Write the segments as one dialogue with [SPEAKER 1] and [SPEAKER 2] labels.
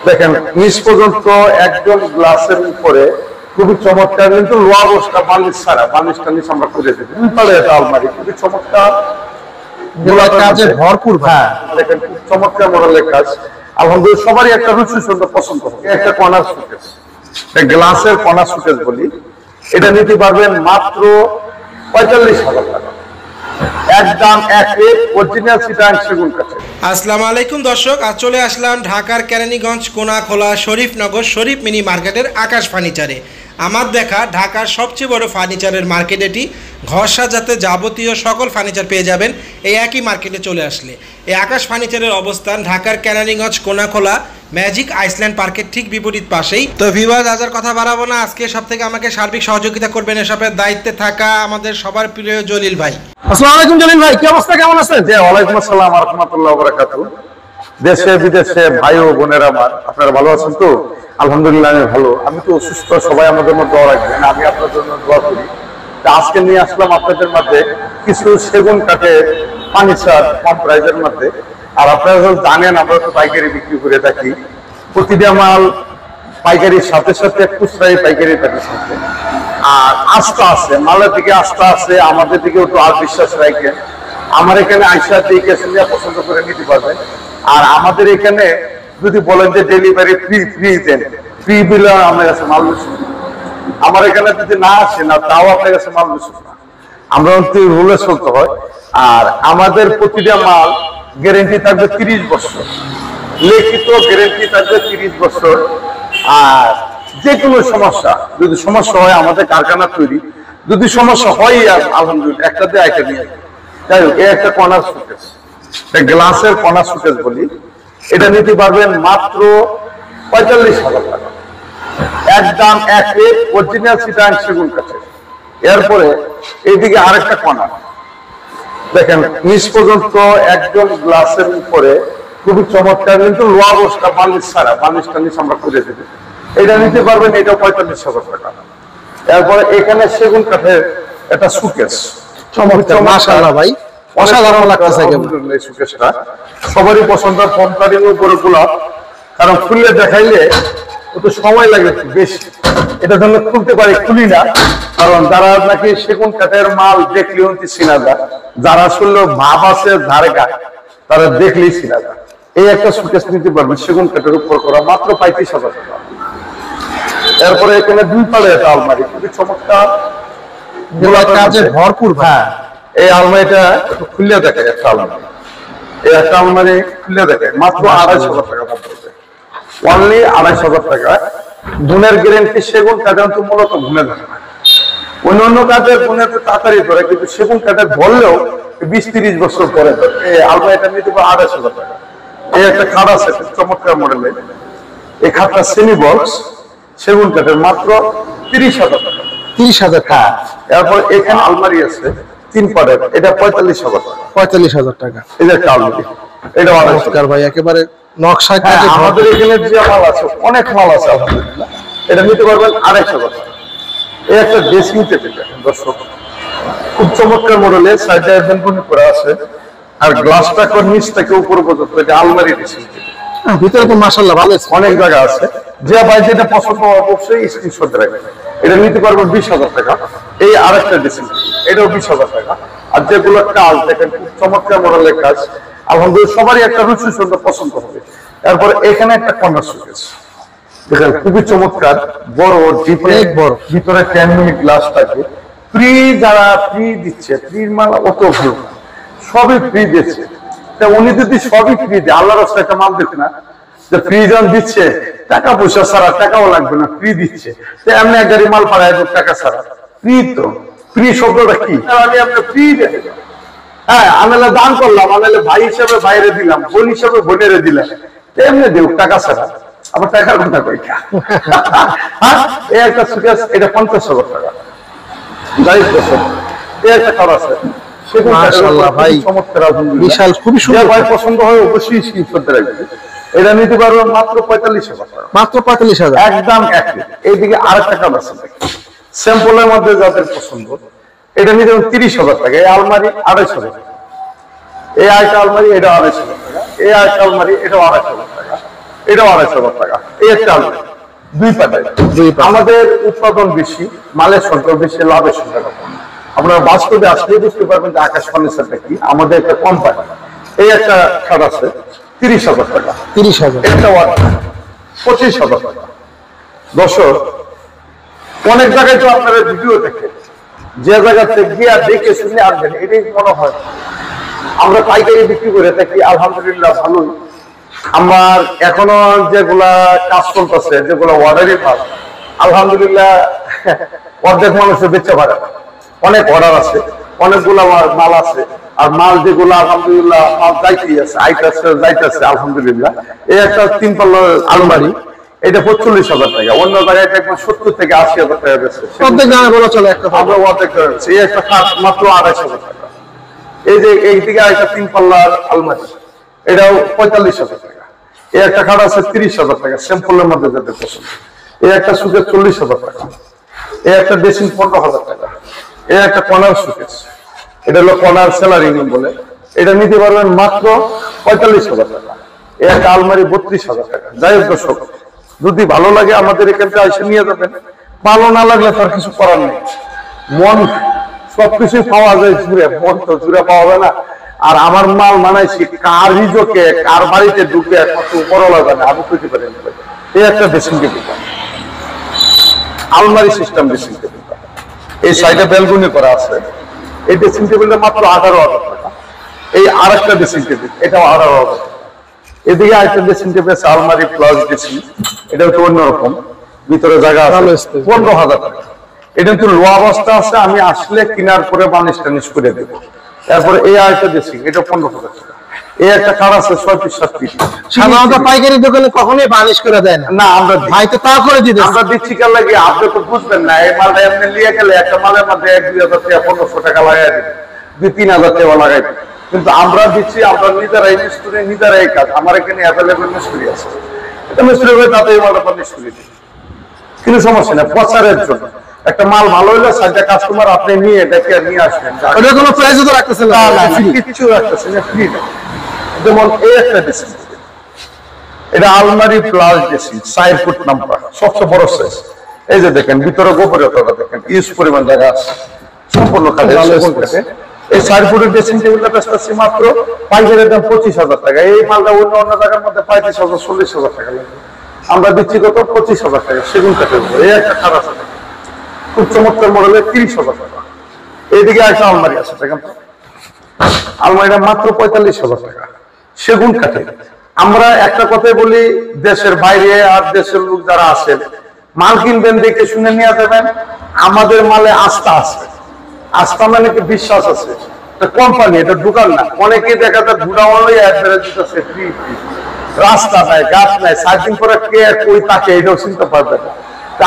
[SPEAKER 1] দেখেন নিচ পর্যন্ত একদম গ্লাসের উপরে খুবই চমৎকার, কিন্তু লোয়া বসটা বালিশ ছাড়া, বালিশটা নিচে আমরা করে দিই এটা আলমারি খুবই চমৎকার,
[SPEAKER 2] কাজে ভরপুর।
[SPEAKER 1] হ্যাঁ দেখেন খুব চমৎকার মডেলের কাজ। আলহামদুলিল্লাহ সবারই একটা রুচি সুন্দর পছন্দ হবে। একটা কর্নার সুকেস, গ্লাসের কর্নার সুকেস বলি, এটা নিতে পারবেন মাত্র 45,000 টাকা। একদম এক রেট, অরিজিনাল চিটাগাং সেগুন কাঠের।
[SPEAKER 2] আসসালামু আলাইকুম দর্শক, আজ চলে আসলাম ঢাকার কেরানীগঞ্জ কোনাখোলা শরীফনগর শরীফ মিনি মার্কেটের আকাশ ফার্নিচারে। আমার দেখা ঢাকার সবচেয়ে বড় ফার্নিচারের মার্কেট এটি। ঘর সাজাতে যাবতীয় সকল ফার্নিচার পেয়ে যাবেন এই একই মার্কেটে চলে আসলে। এই আকাশ ফার্নিচারের অবস্থান ঢাকার কেরানীগঞ্জ কোনাখোলা ম্যাজিক আইসল্যান্ড পার্কের ঠিক বিপরীত পাশেই। তো ভিউয়ার্স, আজ আর কথা বাড়াবো না, আজকে সব থেকে আমাকে সার্বিক সহযোগিতা করবেন এসবের দায়িত্বে থাকা আমাদের সবার প্রিয় জলিল ভাই।
[SPEAKER 3] আসসালামু আলাইকুম জলিল ভাই, কি অবস্থা, কেমন আছেন?
[SPEAKER 1] জি ওয়ালাইকুম আসসালাম ওয়া রাহমাতুল্লাহি ওয়া বারাকাতুহু। দেশে বিদেশে ভাই ও বোনেরা আমার, আপনারা ভালো আছেন তো? আলহামদুলিল্লাহ আমি ভালো। আমি তো অসুস্থ, সবাই আমাদের মধ্যে দোয়া রাখবেন, আমি আপনার জন্য দোয়া করি। আজকে নিয়ে আসলাম আপনাদের মধ্যে কিছু সেগুন কাঠের ফার্নিচার কম প্রাইসের মধ্যে। আর আপনারা জানেন আমরা তো পাইকারি বিক্রি করে থাকি, প্রতিটা মাল পাইকারির সাথে সাথে খুচরাই পাইকারি থাকে সাথে। আর আস্থা আছে, মালের দিকে আস্থা আছে, আমাদের দিকেও তো আর বিশ্বাস রাখেন। আমার এখানে আইসা দেখে শুনে পছন্দ করে নিতে পারবেন। আর আমাদের এখানে যদি বলেন যে ডেলিভারি ফ্রি দেন, ফ্রি দিলে আমার কাছে মাল বেশি। আমার এখানে যদি না আসে না, তাও আপনার কাছে মাল বেশি না, আমরা রুলে চলতে হয়। আর আমাদের প্রতিটা মাল গ্যারেন্টি থাকবে 30 বছর, লিখিত গ্যারেন্টি থাকবে 30 বছর। আর যে কোনো সমস্যা যদি সমস্যা হয়, আমাদের কারখানা তৈরি, যদি সমস্যা হয় আলহামদুলিল্লাহ একটা দিয়ে আইটা নিয়ে যাই হোক। এই একটা কর্নার সুকেস, গ্লাসের কর্নার সুকেস বলি, এটা নিতে পারবেন মাত্র 45,000 টাকা। একদম এক রেট, অরিজিনাল চিটাগাং সেগুন কাঠের। এরপরে এইদিকে আরেকটা কর্নার দেখেন নিচ পর্যন্ত একদম গ্লাসের উপরে খুবই চমৎকার, কিন্তু লোয়া বসটা বালিশ ছাড়া, বালিশটা নিচে আমরা করে দিই এটা নিতে পারবেন, এটা 45,000 টাকা। এরপরে এখানে সেগুন কাঠের একটা সুকেস,
[SPEAKER 3] চমৎকার, মাশাআল্লাহ ভাই, অসাধারণ লাগতেছে।
[SPEAKER 1] এই সুকেসটা সবারই পছন্দ, কমকারি উপরে গোলাপ, কারণ খুললে দেখাইলে তো সময় লাগে বেশি, এটা জন্য খুলতে পারি, খুলি না। কারণ যারা নাকি সেগুন কাঠের মাল দেখলেও চিনা যায়, যারা শুনলো ভাব আছে ধারে গায়ে, তারা দেখলেই চিনা যায়। এই একটা সুকেস নিতে পারবেন সেগুন কাঠের উপর করা, মাত্র 35,000 টাকা। এরপরে এখানে দুই পাড়ে একটা আলমারি, খুবই চমৎকার,
[SPEAKER 3] কাজে ভরপুর।
[SPEAKER 1] হ্যাঁ এই আলমারিটা একটু খুলে দেখে, একটা আলমারি, এই একটা আলমারি খুলে দেখে মাত্র 2,500 টাকা পড়বে, অনলি 2,500 টাকা। গুণের গ্যারেন্টি, সেগুন কাঠের তো মূলত গুণে ধরে না, অন্য কাঠের গুণে তো তাড়াতাড়ি ধরে, কিন্তু সেগুন কাঠের ধরলেও 20-30 বছর পরে ধরে। এই আলমারিটা নিতে পারে 2,500 টাকা। এই একটা খাট আছে চমৎকার মডেলের, এই খাটটা সেমি বক্স সেগুন কাঠের, মাত্র 30,000 টাকা।
[SPEAKER 3] 30,000 টাকা।
[SPEAKER 1] এরপর এখানে আলমারি আছে 3 পাটের, এটা 45,000 টাকা।
[SPEAKER 3] 45,000 টাকা।
[SPEAKER 1] এই যে একটা আলমারি, এটা
[SPEAKER 3] চমৎকার ভাই, একেবারে নকশা কাজে।
[SPEAKER 1] আমাদের এখানে যে মাল আছে, অনেক মাল আছে আলহামদুলিল্লাহ, এটা নিতে পারবেন 2,500 টাকা। এই একটা ড্রেসিং টেবিল দেখেন দর্শক, খুব চমৎকার মডেলের, সাইডে বেলকনি করা আছে, আর গ্লাসটা নিচ থেকে উপর পর্যন্ত, এটা আলমারি ড্রেসিং টেবিল।
[SPEAKER 3] ভিতরে তো মাশাআল্লাহ ভালো
[SPEAKER 1] অনেক জায়গা আছে, যে ভাই যেটা পছন্দ অবশ্যই স্ক্রিনশট রাখবেন। এটা নিতে পারবেন 20,000 টাকা। এই আরেকটা ড্রেসিং টেবিল, এটাও 20,000 টাকা। আর যেগুলো কাজ দেখেন খুব চমৎকার মডেলের কাজ, আলহামদুলিল্লাহ সবারই একটা রুচি সুন্দর পছন্দ হবে। এরপরে এখানে একটা কর্নার সুকেস দেখেন, খুবই চমৎকার, বড়, অনেক বড়, ভিতরে 10 মিনিট গ্লাস থাকে। ফ্রি যারা ফ্রি দিচ্ছে, ফ্রির মাল অত ভালো না, সবই ফ্রি দিচ্ছে। তা উনি যদি সবই ফ্রি দেয়, আল্লাহর রাস্তায় একটা মাল দেখে না যে ফ্রি যখন দিচ্ছে, টাকা পয়সা ছাড়া, টাকাও লাগবে না, ফ্রি দিচ্ছে। তো এমনি এক গাড়ি মাল পাড়ায় টাকা ছাড়া, ফ্রি। তো ফ্রি শব্দটা কি? আমি আপনি ফ্রি দেখে, হ্যাঁ আনালে দান করলাম, আনালে ভাই হিসাবে বাইরে দিলাম, বোন হিসাবে বোনেরে দিলাম, এমনি দেব টাকা ছাড়া। আবার টাকার কথা কইটা, হ্যাঁ এই একটা সুকেস, এটা 50,000 টাকা। এই একটা খাট আছে,
[SPEAKER 3] মাশাআল্লাহ ভাই,
[SPEAKER 1] চমৎকার,
[SPEAKER 3] বিশাল, খুবই সুন্দর।
[SPEAKER 1] ভাই পছন্দ হয় অবশ্যই স্ক্রিনশট রাখবেন। এটা নিতে পারবেন মাত্র 45,000 টাকা।
[SPEAKER 3] মাত্র 45,000,
[SPEAKER 1] একদম একই। এইদিকে আরেকটা খাট আছে স্যাম্পলের মধ্যে যাদের পছন্দ, এটা নিতে 30,000 টাকা। এই আলমারি 2,500 টাকা। এই আরেকটা আলমারি, এটা 2,500 টাকা। এই আরেকটা আলমারি, এটাও 2,500 টাকা। এটাও 2,500 টাকা। এই একটা আলমারি দুই পাতায়। আমাদের উৎপাদন বেশি, মালের সংখ্যা বেশি, লাভের সংখ্যা কম। আপনারা বাস্তবে আসলে বুঝতে পারবেন যে আকাশ ফার্নিচারটা কি। আমাদের একটা কোম্পানি। এই একটা খাট আছে 30,000 টাকা।
[SPEAKER 3] 30,000।
[SPEAKER 1] একটা 25,000 টাকা। দর্শক, অনেক জায়গায় তো আপনারা ভিডিও দেখেন, যে জায়গাতে গিয়া দেখে শুনে আনবেন, এটাই মনে হয়। আমরা পাইকারি বিক্রি করে থাকি, আলহামদুলিল্লাহ ভালোই। আমার এখনো যেগুলা কাজ চলতেছে, যেগুলো অর্ডারই মাল, আলহামদুলিল্লাহ অর্ধেক মানুষের বেচতে পারে না। অনেক অর্ডার আছে, অনেকগুলা মাল আছে, আর মাল যেগুলো আলহামদুলিল্লাহ মাল যাইতেছে আলহামদুলিল্লাহ। এই একটা 3 পাল্লার আলমারি, এটা 45,000 টাকা। অন্য জায়গায় দেখবেন 70 থেকে 80,000 টাকা বেচে।
[SPEAKER 3] অর্ধেক দামে বলা চলে একটা।
[SPEAKER 1] আমরা অর্ধেক বেচছি। এই একটা খাট মাত্র 2,500 টাকা। এই যে এই দিকে একটা 3 পাল্লার আলমারি, এটাও 45,000 টাকা। এই একটা খাট আছে 30,000 টাকা, সিম্পলের মধ্যে যেতে পছন্দ। এই একটা সুকেস 40,000 টাকা। এই একটা ড্রেসিং 15,000 টাকা। এই একটা কর্নার সুকেস, এটা হলো কর্নার সেলারিং বলে, এটা নিতে পারবেন মাত্র 45,000 টাকা। এই একটা আলমারি 32,000 টাকা। যাই হোক দর্শক, যদি ভালো লাগে আমাদের এখান থেকে এসে নিয়ে যাবেন, ভালো না লাগলে তার কিছু করার নেই। মন সবকিছু পাওয়া যায় জুড়ে, মন তো জুড়ে পাওয়া যায় না। আর আমার মাল মানাইছি কার রিজকে, কার বাড়িতে ঢুকে একমাত্র বড় লাগে না, আমি করতে পারি না। এই একটা ড্রেসিং টেবিল, আলমারি সিস্টেম ড্রেসিং টেবিল। এই সাইডে বেলগুনি করা আছে। এই ড্রেসিং টেবিলটা মাত্র 18,000 টাকা। এই আরেকটা ড্রেসিং টেবিল, এটাও 18,000 টাকা। এদিকে আরেকটা ড্রেসিং টেবিল আছে আলমারি প্লাস ড্রেসিং, এটাও তো অন্যরকম, ভিতরে জায়গা আছে, 15,000 টাকা। এটা কিন্তু লো অবস্থা আছে, আমি আসলে কেনার পরে বানিশ টানিশ করে দেবো। তারপরে এই আরেকটা ড্রেসিং, এটা 15,000 টাকা। এই একটা কার আছে 6 পিস 7 পিস।
[SPEAKER 3] সাধারণত পাইকারি দোকানে কখনোই বানিশ করে দেয় না।
[SPEAKER 1] না, আমরা
[SPEAKER 3] ভাই তো তা করে দিতে।
[SPEAKER 1] আমরা দিচ্ছি কার লাগে, আপনি তো বুঝবেন না। এই মালটা এমনি নিয়ে গেলে একটা মালের মধ্যে 1-2,000 টাকা 1,500 টাকা লাগাই দিবে, 2-3,000 টাকা লাগাই দিবে। কিন্তু আমরা দিচ্ছি, আমরা নিজেরাই মিস্ত্রি, নিজেরাই কাজ। আমার এখানে অ্যাভেলেবল মিস্ত্রি আছে, এটা মিস্ত্রি হয়ে তাতে এই মালটা মিস্ত্রি দিই, কিন্তু সমস্যা না। প্রচারের জন্য একটা মাল ভালো হইলে 4টা কাস্টমার আপনি নিয়ে দেখে নিয়ে আসবেন।
[SPEAKER 3] ওটা কোনো প্রাইসও তো রাখতেছেন না?
[SPEAKER 1] কিছু রাখতেছেন না, ফ্রি। যেমন এই একটা ড্রেসিং, এটা আলমারি প্লাস ড্রেসিং, 4 ফুট নাম্বার, সবচেয়ে বড় সাইজ। এই যে দেখেন ভিতরে গোপনীয়তা দেখেন, ইউজ পরিমাণ জায়গা আছে, সম্পূর্ণ কাজে। এই 4 ফুটের ড্রেসিং টেবিলটা বেচতেছি মাত্র পাইকারি দাম 25,000 টাকা। এই মালটা অন্য অন্য জায়গার মধ্যে 35,000 40,000 টাকা লাগে, আমরা দিচ্ছি কত 25,000 টাকা সেগুন কাঠের উপর। এই একটা খাট আছে খুব চমৎকার মডেলের 30,000 টাকা। এইদিকে একটা আলমারি আছে দেখেন, আলমারিটা মাত্র 45,000 টাকা, সেগুন কাঠের। আমরা একটা কথাই বলি, দেশের বাইরে আর দেশের লোক যারা আছেন, মাল কিনবেন দেখে শুনে নিয়ে যাবেন। আমাদের মালে আস্থা আছে, আস্থা মানে কি বিশ্বাস আছে। কোম্পানি, এটা দোকান না। অনেকে দেখা যায় ঘুরাওয়ালাই অ্যাডভারেজ দিতেছে ফ্রি ফ্রি, রাস্তা নাই, গাছ নাই, 4 দিন পরে কে কই তাকে এটাও চিনতে পারবে না।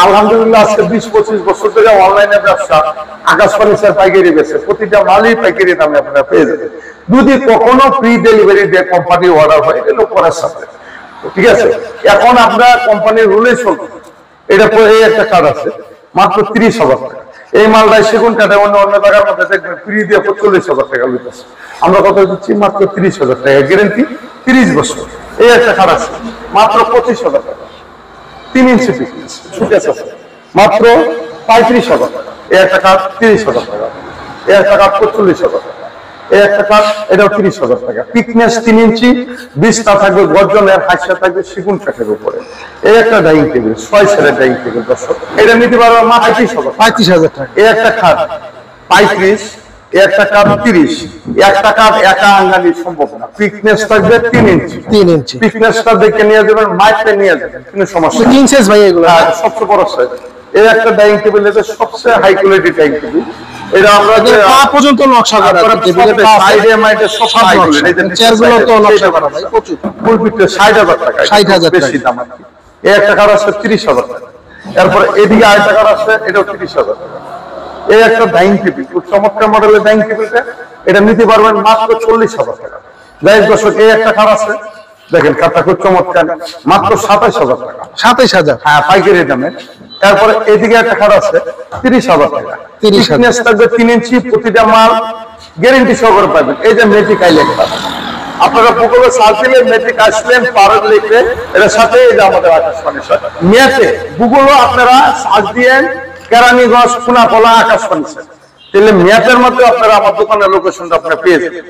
[SPEAKER 1] আলহামদুলিল্লাহ আজকে 20-25 বছর ধরে অনলাইনে ব্যবসা, আকাশ ফার্নিচার পাইকারি বেছে, প্রতিটা মালই পাইকারি দামে আপনারা পেয়ে যাবেন। যদি কখনো ফ্রি ডেলিভারি দিয়ে কোম্পানি অর্ডার হয়, এটা করার সাথে ঠিক আছে। এখন আমরা কোম্পানির রুলে চলবো। এটা এই একটা কার্ড আছে মাত্র 30,000 টাকা। এই মালটাই সেগুন কাঠে অন্য অন্য জায়গার মধ্যে দেখবেন ফ্রি দিয়ে 40,000 টাকা লইতেছে, আমরা কত দিচ্ছি মাত্র 30,000 টাকা, গ্যারেন্টি 30 বছর। এই একটা কার্ড আছে মাত্র 25,000 টাকা, 3 ইঞ্চি পিস সুকেস আছে মাত্র 35,000 টাকা। এই একটা কাঠ 30,000 টাকা। এই একটা কাঠ 45,000 টাকা। এই একটা কাঠ, এটাও 30,000 টাকা। পিকনেস 3 ইঞ্চি, বিছনা থাকবে গর্জনের, হাইসা থাকবে সেগুন কাঠের উপরে। এই একটা ডাইনিং টেবিল, 6 সেটের ডাইনিং টেবিল দর্শক, এটা নিতে পারবে মাত্র
[SPEAKER 3] 35,000 টাকা।
[SPEAKER 1] এই একটা খাট 35, একটা কাঠ 30। একটা কাঠ একা আঙ্গালি সম্ভব না, পিকনেস থাকবে 3 ইঞ্চি।
[SPEAKER 3] 3 ইঞ্চি
[SPEAKER 1] পিকনেসটা দেখে নিয়ে যাবেন, মাইপে নিয়ে যাবেন, কোনো সমস্যা নেই।
[SPEAKER 3] 3 সাইজ ভাই এগুলো।
[SPEAKER 1] সবচেয়ে বড় সাইজ। এই একটা ডাইনিং টেবিল, এটা সবচেয়ে হাই কোয়ালিটি ডাইনিং টেবিল। এটা আমরা যে
[SPEAKER 3] পা পর্যন্ত নকশা করা টেবিলের
[SPEAKER 1] সাইডে মাইটে সব হাই কোয়ালিটি।
[SPEAKER 3] চেয়ারগুলো তো নকশা করা ভাই প্রচুর।
[SPEAKER 1] ফুল পিটে 60,000 টাকা,
[SPEAKER 3] 60,000
[SPEAKER 1] বেশি দাম আর কি। এই একটা কাঠ আছে 30,000 টাকা। এরপর এদিকে আরেকটা কাঠ আছে, এটাও 30,000 টাকা। এই একটা ডাইনিং টেবিল, খুব চমৎকার মডেলের ডাইনিং টেবিলটা, এটা নিতে পারবেন মাত্র 40,000 টাকা। যাই দর্শক, এই একটা কাঠ আছে দেখেন, কাঠটা খুব চমৎকার, মাত্র 27,000 টাকা।
[SPEAKER 3] 27,000?
[SPEAKER 1] হ্যাঁ, পাইকারি দামে। তারপরে এদিকে একটা খাট আছে 30,000 টাকা।
[SPEAKER 3] 30,000
[SPEAKER 1] থাকবে 3 ইঞ্চি, প্রতিটা মাল গ্যারেন্টি সহকারে পাবেন। এই যে ম্যাজিক আইল্যান্ড, আপনারা গুগলে সার্চ দিলে মেট্রিক আইসল্যান্ড পারদ লিখলে এর সাথে এই যে আমাদের আকাশ ফার্নিচার। মেয়াতে গুগলও আপনারা সার্চ দিয়েন কেরানীগঞ্জ কোনাখোলা আকাশ ফার্নিচার, তাহলে মেয়াতের মধ্যে আপনারা আমার দোকানের লোকেশনটা আপনারা পেয়ে যাবেন।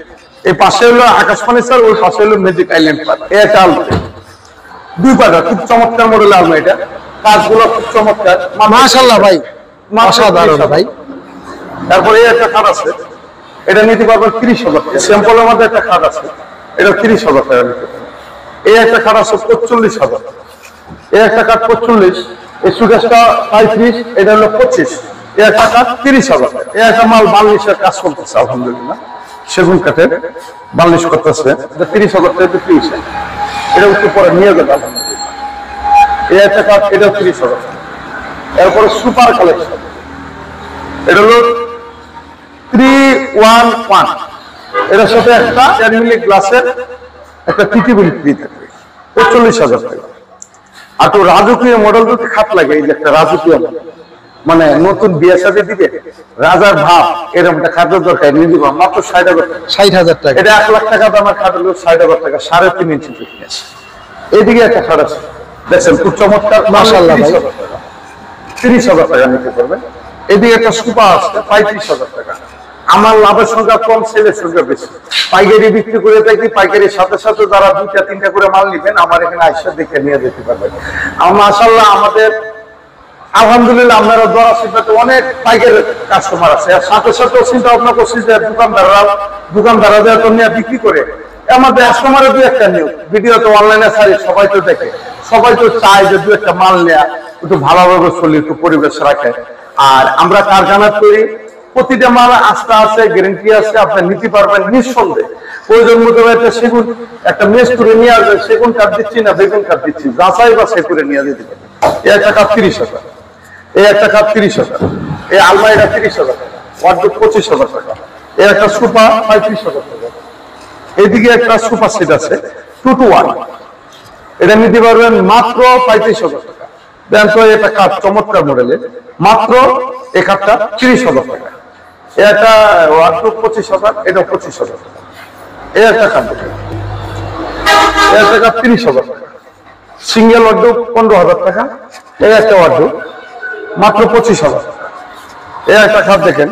[SPEAKER 1] এই পাশে হলো আকাশ ফার্নিচার, ওই পাশে হলো ম্যাজিক আইল্যান্ড পার্ক। এটা আলমারি দুই পাটা খুব চমৎকার মডেল আলমারি, এটা কাজগুলো খুব চমৎকার।
[SPEAKER 3] মাশাআল্লাহ ভাই, অসাধারণ ভাই।
[SPEAKER 1] তারপরে এই একটা খাট আছে, এটা নিতে পারবেন 30,000 টাকা। স্যাম্পলের মধ্যে একটা খাট আছে, এটা 30,000 টাকা নিতে পারবেন। এই একটা খাট আছে 45,000 টাকা। এই একটা খাট 45, এই সুকেশটা 35, এটা হলো 25। এই একটা খাট 30,000 টাকা। এই একটা মাল বার্নিশের কাজ করতেছে আলহামদুলিল্লাহ, সেগুন কাঠের বার্নিশ করতেছে, এটা 30,000 টাকা। 30, এটা একটু পরে নিয়ে যাবে আলহামদুলিল্লাহ। এই একটা খাট, এটাও 30,000 টাকা। এরপরে সুপার কালেকশন, এটা হলো 311, এটার সাথে একটা 4 মিলি গ্লাসের একটা টিটিবিল ফ্রি থাকবে, 45,000 টাকা। আর তো রাজকীয় মডেল যদি খাট লাগে, এই যে একটা রাজকীয় মানে নতুন বিয়ে সাথে দিবে রাজার ভাব, এরকম একটা খাটের দরকার নিয়ে দিব মাত্র 60,000 টাকা।
[SPEAKER 3] 60,000 টাকা।
[SPEAKER 1] এটা 1 লাখ টাকা দামের খাট হলো 60,000 টাকা, 3.5 ইঞ্চি ফিটনেস। এইদিকে একটা খাট আছে, দেখছেন খুব চমৎকার,
[SPEAKER 3] মাশাআল্লাহ ভাই।
[SPEAKER 1] 30,000 টাকা নিতে পারবেন। এদিকে একটা সুপার আছে 35,000 টাকা। আমার লাভের সংখ্যা কম, সেলের সংখ্যা বেশি। পাইকারি বিক্রি করে থাকি, পাইকারির সাথে সাথে যারা 2-3টা করে মাল নিবেন আমার এখানে আইসা দেখে নিয়ে যেতে পারবেন। মাশাআল্লাহ আমাদের আলহামদুলিল্লাহ আপনারা দোয়া সিদ্ধাতে অনেক পাইকারি কাস্টমার আছে, আর সাথে সাথে চিন্তা ভাবনা করছি যে দোকানদাররা তো নিয়ে বিক্রি করে আমাদের কাস্টমারের 2-1টা নিয়োগ ভিডিও তো অনলাইনে ছাড়ি, সবাই তো দেখে, সবাই তো চায় যে 2-1টা মাল নেয়া, একটু ভালোভাবে চলি, একটু পরিবেশ রাখে। আর আমরা কারখানা তৈরি, প্রতিটা মাল আস্থা আছে, গ্যারেন্টি আছে, আপনি নিতে পারবেন নিঃসন্দেহে। প্রয়োজন মতো একটা সেগুন একটা মেস করে নিয়ে আসবেন, সেগুন কাঠ দিচ্ছি না বেগুন কাঠ দিচ্ছি, যাচাই বাছাই করে নিয়ে যেতে পারবেন। এই একটা কাঠ 30,000, এই একটা কাঠ 30,000, এই আলমারিটা 30,000 টাকা, ওয়ার্ডরোব 25,000 টাকা, এই একটা সোফা 35,000 টাকা। এইদিকে একটা সোফা সেট আছে 2-to-1, এটা নিতে পারবেন মাত্র 35,000 টাকা। দেন তো এটা কাঠ চমৎকার মডেলের, মাত্র এই কাঠটা 30,000 টাকা। এই একটা ওয়ার্ডরোব 25,000, এটা 25,000 টাকা। এই একটা কাঠ, এই একটা কাঠ 30,000 টাকা। সিঙ্গেল ওয়ার্ডরোব 15,000 টাকা। এই একটা ওয়ার্ডরোব মাত্র 25,000 টাকা। এই একটা খাট দেখেন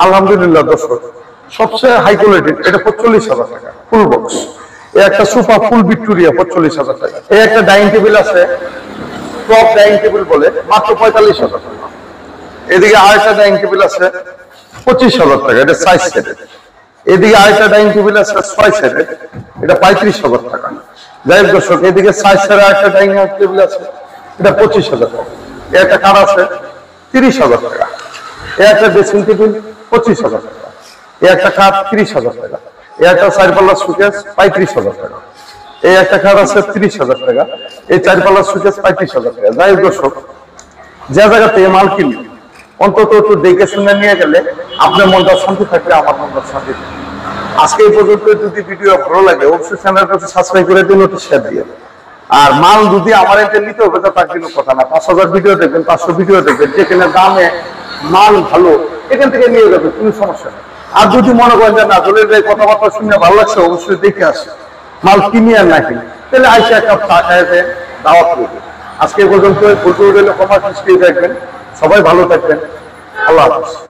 [SPEAKER 1] আলহামদুলিল্লাহ দর্শক, সবচেয়ে হাই কোয়ালিটির, এটা 45,000 টাকা ফুল বক্স। এই একটা সোফা ফুল ভিক্টোরিয়া 45,000 টাকা। এই একটা ডাইনিং টেবিল আছে, টপ ডাইনিং টেবিল বলে, মাত্র 45,000 টাকা। এদিকে আরেকটা ডাইনিং টেবিল আছে 25,000 টাকা, এটা 6 সেটের। এদিকে আরেকটা ডাইনিং টেবিল আছে 6 সেটের, এটা 35,000 টাকা। যাই হোক দর্শক, এদিকে 6 সেটের আরেকটা ডাইনিং টেবিল আছে, এটা 25,000 টাকা। এই একটা কাঠ আছে 30,000 টাকা। এই একটা ড্রেসিং টেবিল 25,000 টাকা। এই একটা কাঠ 30,000 টাকা। এই একটা 4 পাল্লা সুকেস 35,000 টাকা। এই একটা খাট আছে 30,000 টাকা। এই 4 পাল্লা সুকেস 35,000 টাকা। যাই হোক দর্শক, যে জায়গা থেকে মাল কিনবে অন্তত একটু দেখে শুনে নিয়ে গেলে আপনার মনটা শান্তি থাকবে, আমার মনটা শান্তি থাকবে। আজকে এই পর্যন্ত যদি ভিডিও ভালো লাগে অবশ্যই চ্যানেলটা সাবস্ক্রাইব করে দিন, একটু শেয়ার দিয়ে। আর মাল যদি আমার এটা নিতে হবে তার কিন্তু কথা না, 5,000 ভিডিও দেখবেন, 500 ভিডিও দেখবেন, যেখানে দামে মাল ভালো এখান থেকে নিয়ে যাবে, কোনো সমস্যা নেই। আর যদি মনে করেন যে না দলের কথাবার্তা শুনে ভালো লাগছে, অবশ্যই দেখে আসে, মাল কিনি আর না কিনি, তাহলে আইসা একটা চা খাই দাওয়াত করবে। আজকে পর্যন্ত ফুলপুর কমার্স দেখবেন, সবাই ভালো থাকবেন, আল্লাহ হাফেজ।